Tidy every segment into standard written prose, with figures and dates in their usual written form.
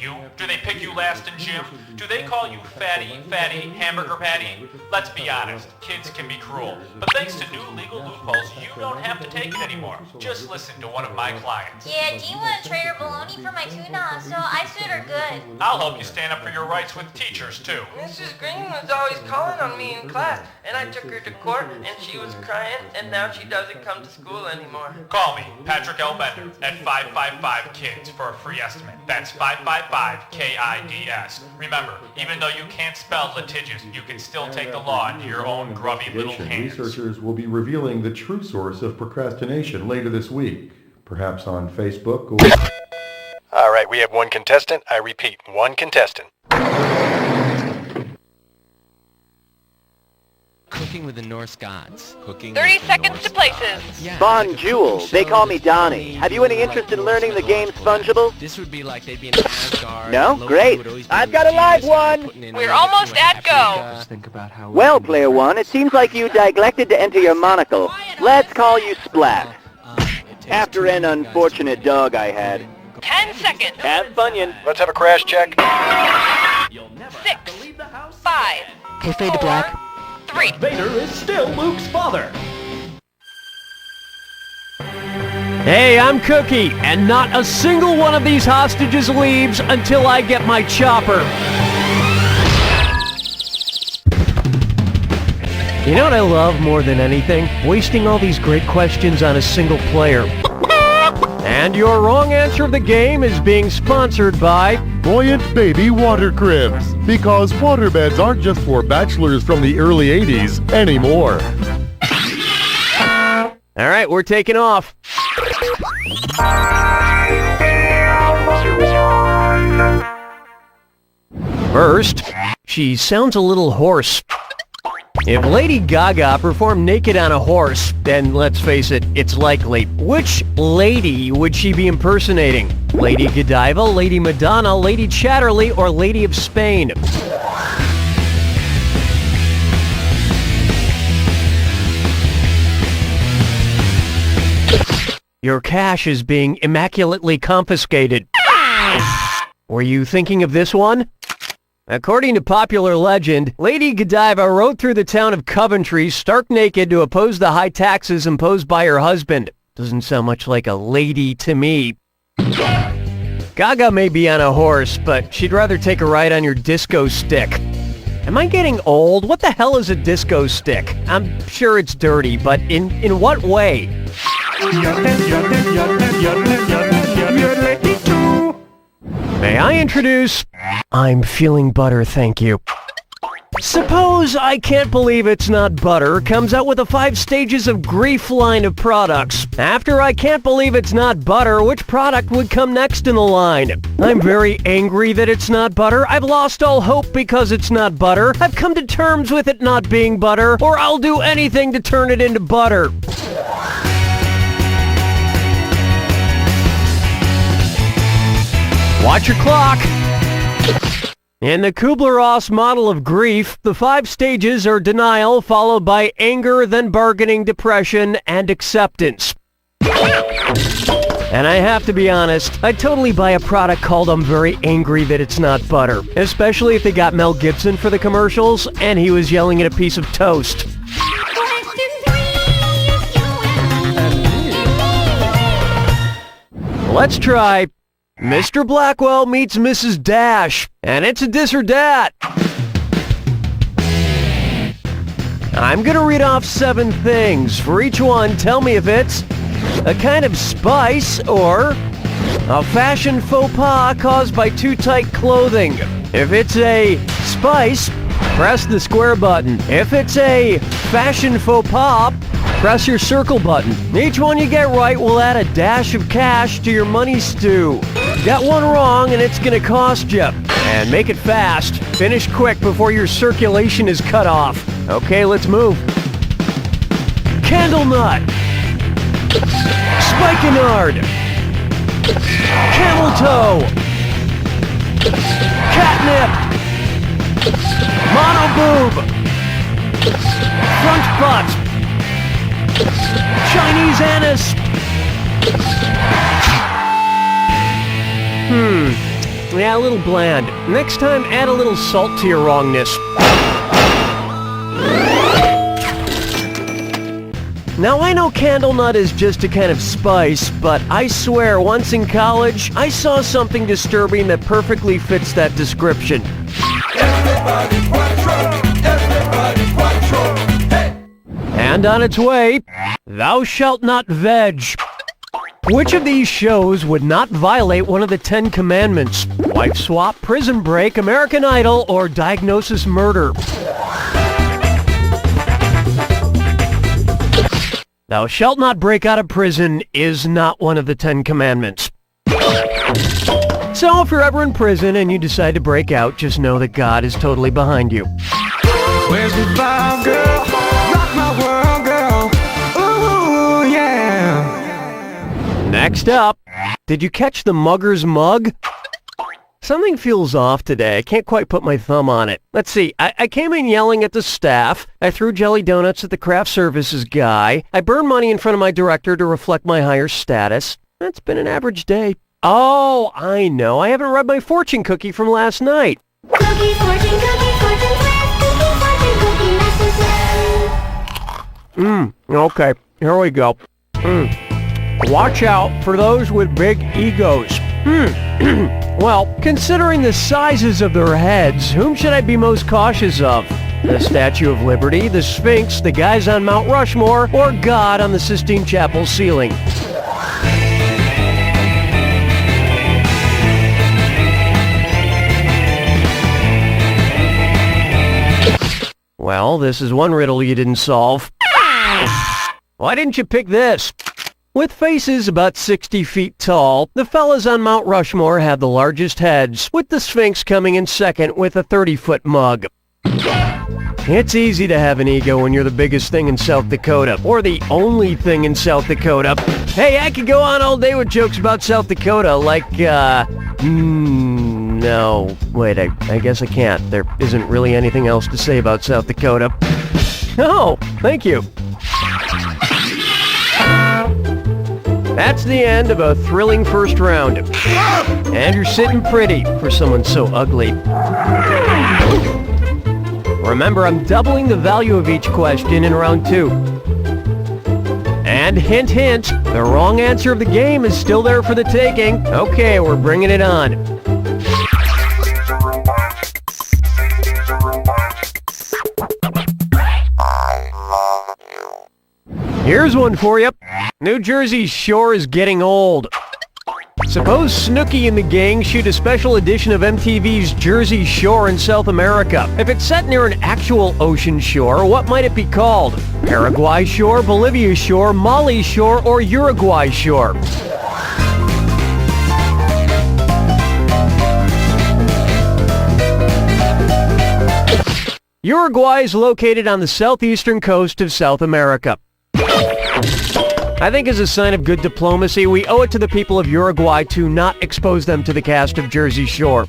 you? Do they pick you last in gym? Do they call you fatty, hamburger patty? Let's be honest, kids can be cruel. But thanks to new legal loopholes, you don't have to take it anymore. Just listen to one of my clients. Yeah, do you want a tray or bologna for my tuna? So I said are good. I'll help you stand up for your rights with teachers, too. Mrs. Green was always calling on me in class, and I took her to court, and she was crying, and now she doesn't come to school anymore. Call me, Patrick L. Bender, at 555-KIDS for a free estimate. That's 555-KIDS. Remember, even though you can't spell litigious, you can still take the law into your own grubby little hands. Researchers will be revealing the true source of procrastination later this week, perhaps on Facebook or... All right, we have one contestant. I repeat, one contestant. Cooking with the Norse gods. 30 seconds to places. Yeah, Bonjour. They call me Donnie. Have you any interest in learning the game Fungible? This would be like they'd be in Asgard. No? Great. I've got a live one. We're almost at go. Well, Player One, it seems like you neglected to enter your monocle. Let's call you Splat. After an unfortunate dog I had. 10 seconds. Have Bunyan. Let's have a crash check. 6, 5, Okay, fade to black. 3. Vader is still Luke's father. Hey, I'm Cookie, and not a single one of these hostages leaves until I get my chopper. You know what I love more than anything? Wasting all these great questions on a single player. And your wrong answer of the game is being sponsored by Buoyant Baby Water Cribs, because waterbeds aren't just for bachelors from the early 80s anymore. All right, we're taking off. First, she sounds a little hoarse. If Lady Gaga performed naked on a horse, then let's face it, it's likely. Which lady would she be impersonating? Lady Godiva, Lady Madonna, Lady Chatterley, or Lady of Spain? Your cash is being immaculately confiscated. Were you thinking of this one? According to popular legend, Lady Godiva rode through the town of Coventry stark naked to oppose the high taxes imposed by her husband. Doesn't sound much like a lady to me. Gaga may be on a horse, but she'd rather take a ride on your disco stick. Am I getting old? What the hell is a disco stick? I'm sure it's dirty, but in what way? May I introduce... I'm feeling butter, thank you. Suppose I Can't Believe It's Not Butter comes out with a 5 stages of grief line of products. After I Can't Believe It's Not Butter, which product would come next in the line? I'm very angry that it's not butter. I've lost all hope because it's not butter. I've come to terms with it not being butter, or I'll do anything to turn it into butter. Watch your clock. In the Kubler-Ross model of grief, the 5 stages are denial, followed by anger, then bargaining, depression, and acceptance. And I have to be honest, I'd totally buy a product called I'm Very Angry That It's Not Butter, especially if they got Mel Gibson for the commercials, and he was yelling at a piece of toast. Let's try... Mr. Blackwell meets Mrs. Dash, and it's a dis or dat. I'm gonna read off 7 things. For each one, tell me if it's a kind of spice or a fashion faux pas caused by too tight clothing. If it's a spice, press the square button. If it's a fashion faux pas, press your circle button. Each one you get right will add a dash of cash to your money stew. Got one wrong and it's gonna cost you. And make it fast. Finish quick before your circulation is cut off. Okay, let's move. Candle nut. Spikenard. Camel toe. Catnip. Mono boob. Front butt. Chinese anise. Yeah, a little bland. Next time, add a little salt to your wrongness. Now, I know candlenut is just a kind of spice, but I swear, once in college, I saw something disturbing that perfectly fits that description. Everybody quattro, hey! And on its way, Thou Shalt Not Veg. Which of these shows would not violate one of the 10 commandments? Wife swap, prison break, American Idol, or diagnosis murder? Thou shalt not break out of prison is not one of the 10 commandments. So if you're ever in prison and you decide to break out, just know that God is totally behind you. Where's the vibe, girl? Rock my world, girl. Ooh, yeah. Next up, did you catch the mugger's mug? Something feels off today. I can't quite put my thumb on it. Let's see. I came in yelling at the staff. I threw jelly donuts at the craft services guy. I burned money in front of my director to reflect my higher status. That's been an average day. Oh, I know. I haven't read my fortune cookie from last night. Cookie, fortune twist. Cookie, fortune messages. Okay. Here we go. Watch out for those with big egos. Well, considering the sizes of their heads, whom should I be most cautious of? The Statue of Liberty, the Sphinx, the guys on Mount Rushmore, or God on the Sistine Chapel ceiling? Well, this is one riddle you didn't solve. Why didn't you pick this? With faces about 60 feet tall, the fellas on Mount Rushmore have the largest heads, with the Sphinx coming in second with a 30-foot mug. It's easy to have an ego when you're the biggest thing in South Dakota, or the only thing in South Dakota. Hey, I could go on all day with jokes about South Dakota, like, no, wait, I guess I can't. There isn't really anything else to say about South Dakota. Oh, thank you. That's the end of a thrilling first round. And you're sitting pretty for someone so ugly. Remember, I'm doubling the value of each question in round 2. And hint, hint, the wrong answer of the game is still there for the taking. Okay, we're bringing it on. Here's one for you. New Jersey's shore is getting old. Suppose Snooki and the gang shoot a special edition of MTV's Jersey Shore in South America. If it's set near an actual ocean shore, what might it be called? Paraguay Shore, Bolivia Shore, Mali Shore, or Uruguay Shore? Uruguay is located on the southeastern coast of South America. I think as a sign of good diplomacy, we owe it to the people of Uruguay to not expose them to the cast of Jersey Shore.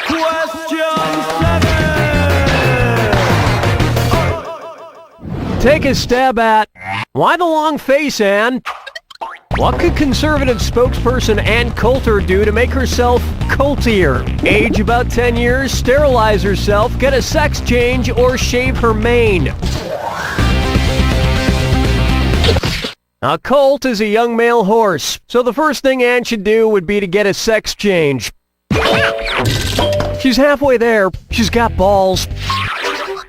Question 7! Take a stab at, why the long face, Ann? What could conservative spokesperson Ann Coulter do to make herself coltier? Age about 10 years, sterilize herself, get a sex change, or shave her mane? A colt is a young male horse, so the first thing Ann should do would be to get a sex change. She's halfway there. She's got balls.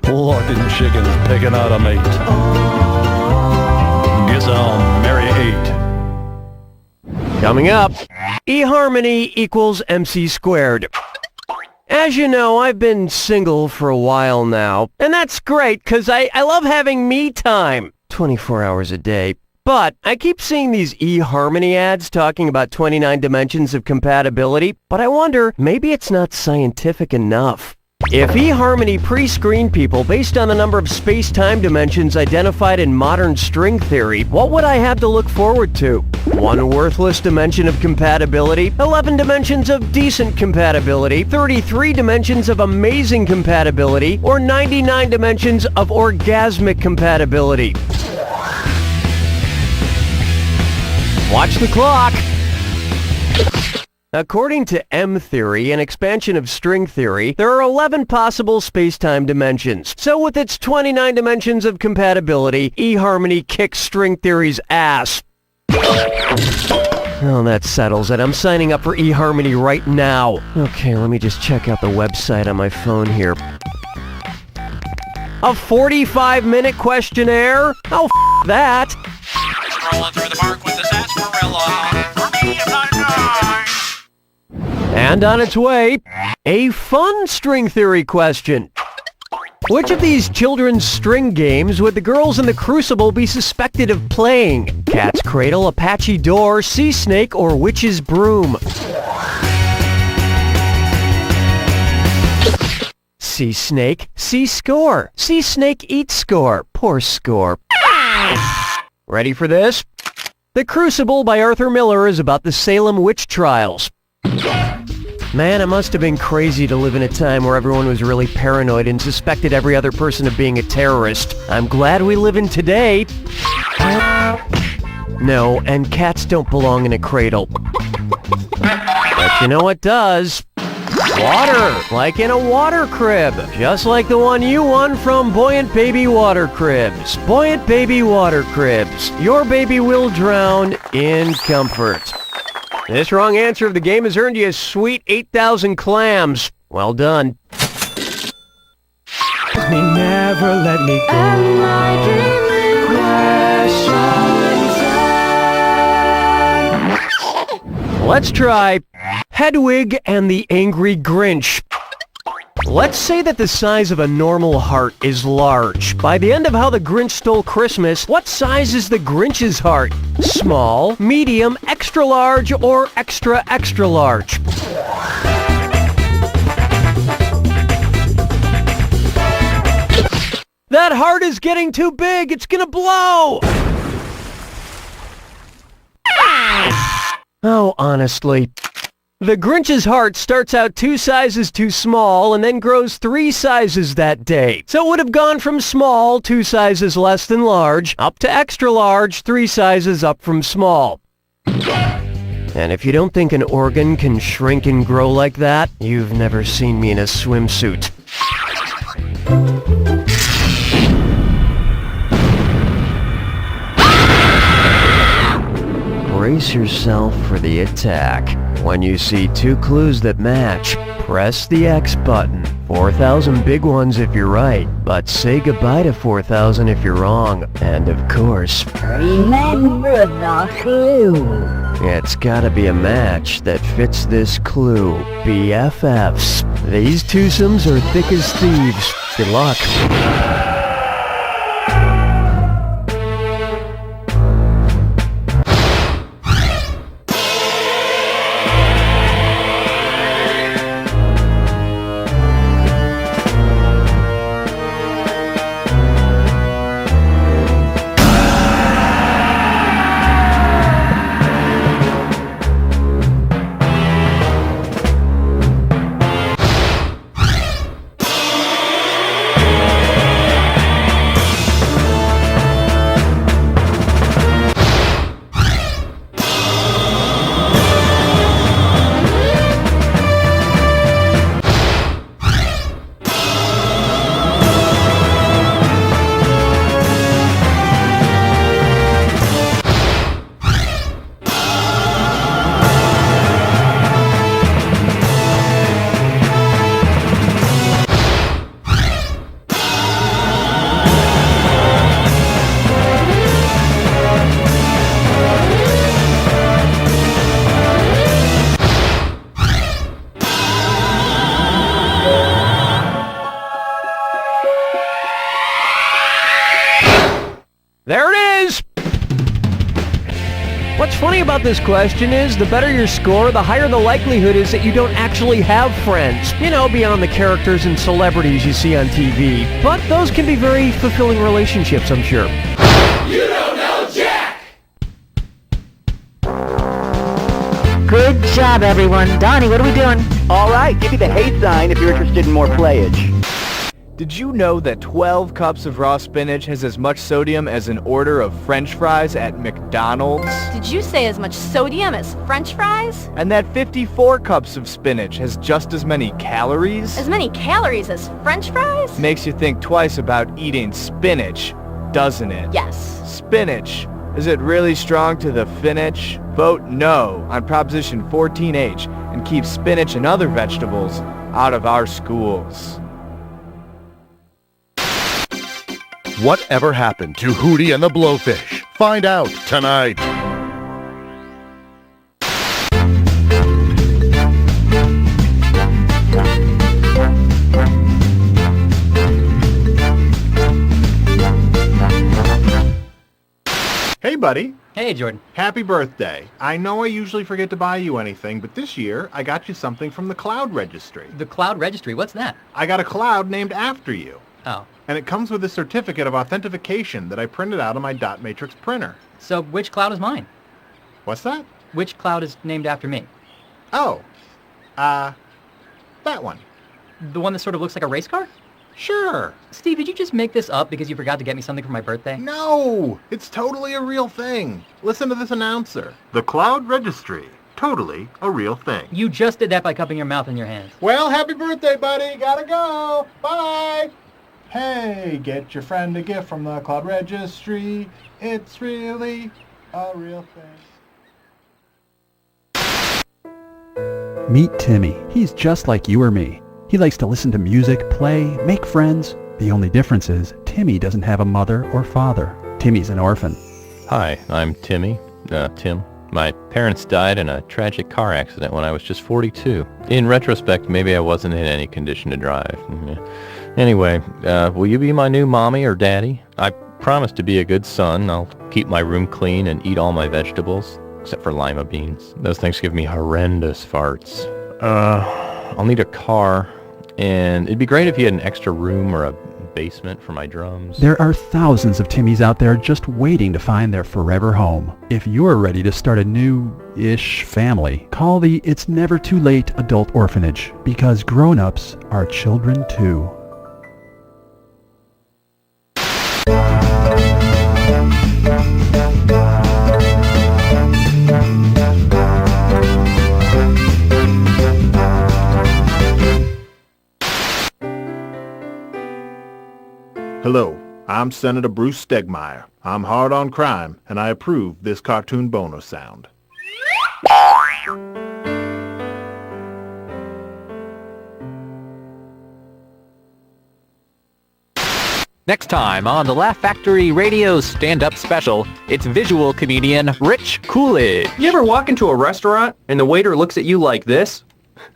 Fucking chickens picking out a mate. Guess I'll marry 8. Coming up, eHarmony equals MC squared. As you know, I've been single for a while now, and that's great because I love having me time, 24 hours a day. But I keep seeing these eHarmony ads talking about 29 dimensions of compatibility, but I wonder, maybe it's not scientific enough. If eHarmony pre-screened people based on the number of space-time dimensions identified in modern string theory, what would I have to look forward to? 1 worthless dimension of compatibility, 11 dimensions of decent compatibility, 33 dimensions of amazing compatibility, or 99 dimensions of orgasmic compatibility? Watch the clock. According to M theory, an expansion of string theory, there are 11 possible space-time dimensions. So with its 29 dimensions of compatibility, eHarmony kicks string theory's ass. Oh, that settles it. I'm signing up for eHarmony right now. Okay, let me just check out the website on my phone here. A 45-minute questionnaire? Oh, that. Strolling through the park with the sarsaparilla. For me, I'm not nice. And on its way, a fun string theory question. Which of these children's string games would the girls in the Crucible be suspected of playing? Cat's Cradle, Apache Door, Sea Snake, or Witch's Broom? Sea Snake, Sea Score. Sea Snake eats score. Poor score. Ready for this? The Crucible by Arthur Miller is about the Salem witch trials. Man, it must have been crazy to live in a time where everyone was really paranoid and suspected every other person of being a terrorist. I'm glad we live in today. No, and cats don't belong in a cradle. But you know what does? Water! Like in a water crib. Just like the one you won from Buoyant Baby Water Cribs. Buoyant Baby Water Cribs. Your baby will drown in comfort. This wrong answer of the game has earned you a sweet 8,000 clams. Well done. Me never let me go. Am I dreaming? Let's try Hedwig and the Angry Grinch. Let's say that the size of a normal heart is large. By the end of How the Grinch Stole Christmas, what size is the Grinch's heart? Small, medium, extra large, or extra extra large? That heart is getting too big! It's gonna blow! Oh, honestly. The Grinch's heart starts out 2 sizes too small and then grows 3 sizes that day. So it would have gone from small, 2 sizes less than large, up to extra large, 3 sizes up from small. And if you don't think an organ can shrink and grow like that, you've never seen me in a swimsuit. Brace yourself for the attack. When you see 2 clues that match, press the X button. 4,000 big ones if you're right, but say goodbye to 4,000 if you're wrong. And of course, remember the clue. It's gotta be a match that fits this clue. BFFs. These twosomes are thick as thieves. Good luck. There it is! What's funny about this question is, the better your score, the higher the likelihood is that you don't actually have friends. You know, beyond the characters and celebrities you see on TV. But those can be very fulfilling relationships, I'm sure. You don't know Jack! Good job, everyone. Donnie, what are we doing? All right, give me the hate sign if you're interested in more playage. Did you know that 12 cups of raw spinach has as much sodium as an order of French fries at McDonald's? Did you say as much sodium as French fries? And that 54 cups of spinach has just as many calories? As many calories as French fries? Makes you think twice about eating spinach, doesn't it? Yes. Spinach. Is it really strong to the finish? Vote no on Proposition 14H and keep spinach and other vegetables out of our schools. Whatever happened to Hootie and the Blowfish? Find out tonight. Hey, buddy. Hey, Jordan. Happy birthday. I know I usually forget to buy you anything, but this year I got you something from the Cloud Registry. The Cloud Registry? What's that? I got a cloud named after you. Oh. And it comes with a certificate of authentication that I printed out on my dot matrix printer. So which cloud is mine? What's that? Which cloud is named after me? Oh. That one. The one that sort of looks like a race car? Sure. Steve, did you just make this up because you forgot to get me something for my birthday? No! It's totally a real thing. Listen to this announcer. The Cloud Registry. Totally a real thing. You just did that by cupping your mouth in your hands. Well, happy birthday, buddy. Gotta go. Bye. Hey, get your friend a gift from the Cloud Registry. It's really a real thing. Meet Timmy. He's just like you or me. He likes to listen to music, play, make friends. The only difference is Timmy doesn't have a mother or father. Timmy's an orphan. Hi, I'm Tim. My parents died in a tragic car accident when I was just 42. In retrospect, maybe I wasn't in any condition to drive. Anyway, will you be my new mommy or daddy? I promise to be a good son. I'll keep my room clean and eat all my vegetables, except for lima beans. Those things give me horrendous farts. I'll need a car, and it'd be great if you had an extra room or a basement for my drums. There are thousands of Timmys out there just waiting to find their forever home. If you're ready to start a new-ish family, call the It's Never Too Late Adult Orphanage, because grown-ups are children too. Hello, I'm Senator Bruce Stegmeyer. I'm hard on crime, and I approve this cartoon bonus sound. Next time on the Laugh Factory Radio Stand-Up Special, it's visual comedian Rich Coolidge. You ever walk into a restaurant and the waiter looks at you like this?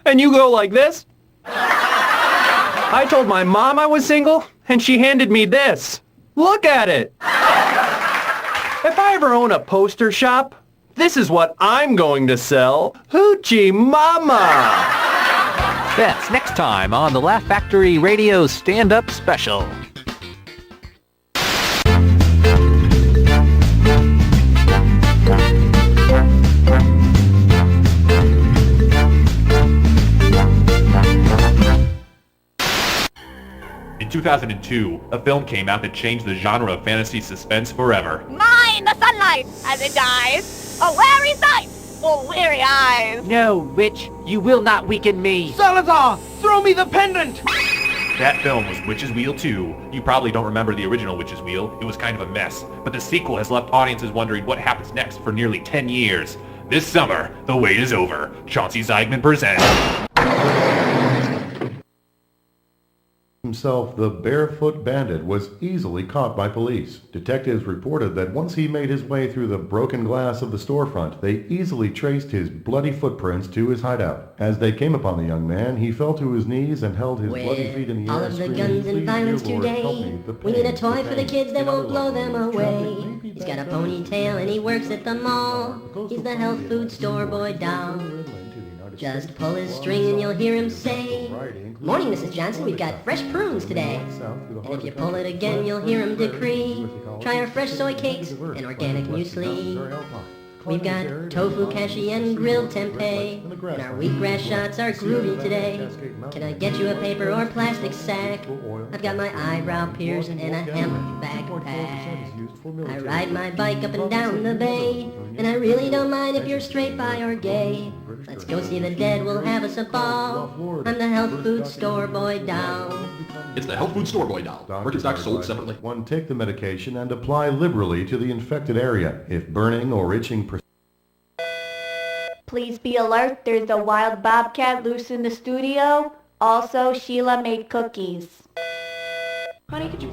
And you go like this? I told my mom I was single, and she handed me this. Look at it! If I ever own a poster shop, this is what I'm going to sell. Hoochie Mama! That's next time on the Laugh Factory Radio Stand-Up Special. In 2002, a film came out that changed the genre of fantasy suspense forever. Mine the sunlight as it dies. A wary sight for weary eyes. No, witch, you will not weaken me. Salazar, throw me the pendant! That film was Witch's Wheel 2. You probably don't remember the original Witch's Wheel. It was kind of a mess. But the sequel has left audiences wondering what happens next for nearly 10 years. This summer, the wait is over. Chauncey Zeigman presents... Himself, the barefoot bandit, was easily caught by police. Detectives reported that once he made his way through the broken glass of the storefront, they easily traced his bloody footprints to his hideout. As they came upon the young man, he fell to his knees and held his bloody feet in the air. All of the guns and violence today, we need a toy for the kids that won't blow them away. He's got a ponytail and he works at the mall. He's the health food store boy doll. Just pull his string and you'll hear him say, "Morning, Mrs. Johnson, we've got fresh prunes today." And if you pull it again, you'll hear him decree, "Try our fresh soy cakes and organic muesli." We've got tofu kashi and grilled tempeh, and our wheatgrass shots are groovy today. Can I get you a paper or plastic sack? I've got my eyebrow pierced and a hemp backpack. I ride my bike up and down the bay, and I really don't mind if you're straight, bi, or gay. Let's go see the dead, we'll have us a ball. I'm the health food store boy doll. It's the health food store boy doll. Birkenstocks sold separately. 1. Take the medication and apply liberally to the infected area. If burning or itching Please be alert, there's a wild bobcat loose in the studio. Also, Sheila made cookies. Honey, could you